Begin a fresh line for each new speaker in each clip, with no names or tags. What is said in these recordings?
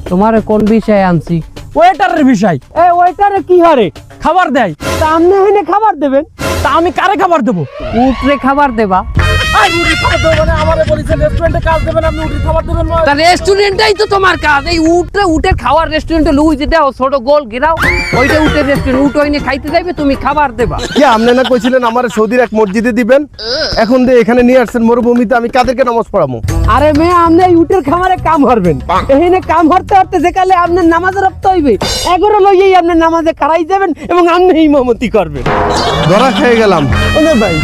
তোমারে কোন বিষয়ে আনছি?
ওয়েটারের বিষয়।
এই ওইটারে কি হারে
খাবার দেয়।
তা আমনে হইনে খাবার দেবেন?
তা আমি কারে খাবার দেবো?
উটরে খাবার দেবা?
আমারে বলেছেন রেস্টুরেন্টে কাজ দেবেন, আপনি উঠে খাবার দেবেন না।
তা রেস্টুরেন্টটাই তো তোমার কাজ। এই উটের খাওয়ার রেস্টুরেন্টে লুই যেটা ছোট গোল গিরাও ওইটা উটের রেস্টুরেন্ট। উট হইনে খাইতে যাইবে, তুমি খাবার দেবা।
কি আপনি না কইছিলেন আমার সৌদির এক মসজিদে দিবেন, এখন দিয়ে এখানে নিয়ে আসছেন মরুভূমিতে, আমি কাদেরকে নামাজ পড়াবো?
আরে মেয়ে, আপনি এই উটের খামারে কাম হরবেন। এখানে কাম হরতে হরতে যেকালে আপনার নামাজে রপ্ত হইবে, এগারো লইয়েই আপনার নামাজে খাড়াই যাবেন এবং আপনি ইমামতি করবেন।
ধরা খেয়ে গেলাম।
ওনে ভাই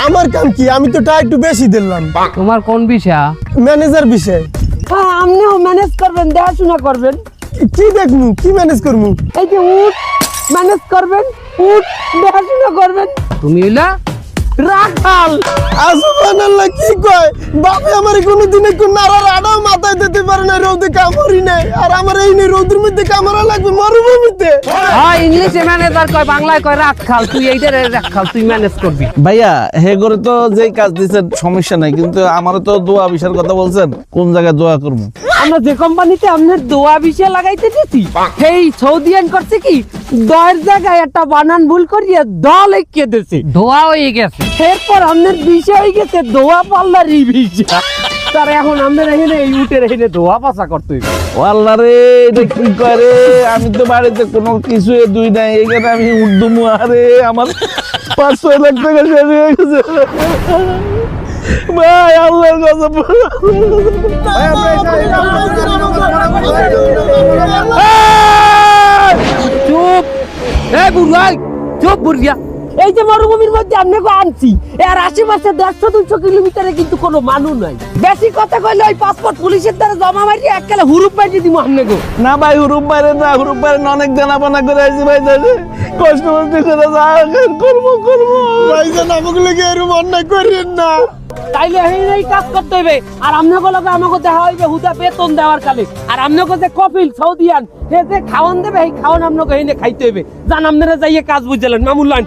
আমার কাম কি? আমি তো টাকা একটু বেশি দিলাম।
তোমার কোন বিষয়?
ম্যানেজার বিষয়।
হ্যাঁ, আপনিও ম্যানেজ করবেন, দেখাশোনা করবেন।
কি দেখমু, কি ম্যানেজ করমু?
এই যে উট ম্যানেজ করবেন, উট দেখাশোনা করবেন। তুমি হইলা রাখাল।
সুবহানাল্লাহ, কি কয় বাপে আমার কোনোদিন একটু নাড়ার আড়াও মাথায় দিতে পারে না, রোদে কামড়ি নাই। আর আমার এই নে রোদের মধ্যে কামড়া লাগবে মরুভূমিতে।
হ্যাঁ, ইংলিশে ম্যানেজার কয়, বাংলায় কয় রাখাল। তুই এইটারে রাখাল, তুই ম্যানেজ করবি।
ভাইয়া হে করে তো যেই কাজ দিচ্ছেন সমস্যা নাই, কিন্তু আমারও তো দোয়া বিষয়ের কথা বলছেন, কোন জায়গায় দোয়া করবো?
আমরা যে কোম্পানিতে আপনার দোয়া বিষয় লাগাইতে দিছি, সেই সৌদিয়ান করছে কি, দয়ের জায়গায় একটা বানান ভুল করিয়া দল এঁকে দিছে, দোয়া হয়ে গেছে। এরপর আপনার বিষয় হয়ে গেছে দোয়া পাল্লার বিষয়। তার এখন আপনার এখানে এই উটের এখানে দোয়া পাশা করতে হইবে।
ও আল্লাহ রে, এটা কি করে? আমি তো বাড়িতে কোনো কিছু দুই নাই, এখানে আমি উর্দুমু। আরে আমার 5-6 লাখ টাকা শেষ হয়ে গেছে ভাই, আল্লাহর কথা।
চুপ, এই বুড়াই চুপ বুড়িয়া। এই যে মরুভূমির মধ্যে আপনাকে আনছি, এর আশেপাশে 150-200 কিলোমিটারে কিন্তু কোনো মানুষ নাই। বেশি কথা কইলে ওই পাসপোর্ট পুলিশের দ্বারা জমা মারিয়ে এককালে হুরুপ মারিয়ে দিব আপনাকে।
না ভাই, হুরুপ বাইরে না, হুরুপ বাইরে অনেক জানাবানা করে আইছি ভাই, কষ্ট করতে করে করবো।
ভাইজান আমাকে লেগে এরকম অন্যায় করেন না।
তাইলে এই কাজ করতে হবে। আর আপনাকে লগে আমাকে দেখা হইবে হুদা বেতন দেওয়ার কালে। আর আপনাকে যে কপিল সৌদিয়ান সে যে খাওয়ান দেবে, এই খাওয়ান আপনাকে এনে খাইতে হবে। জান আপনারা যাইয়ে কাজ বুঝলেন মামুল্লান।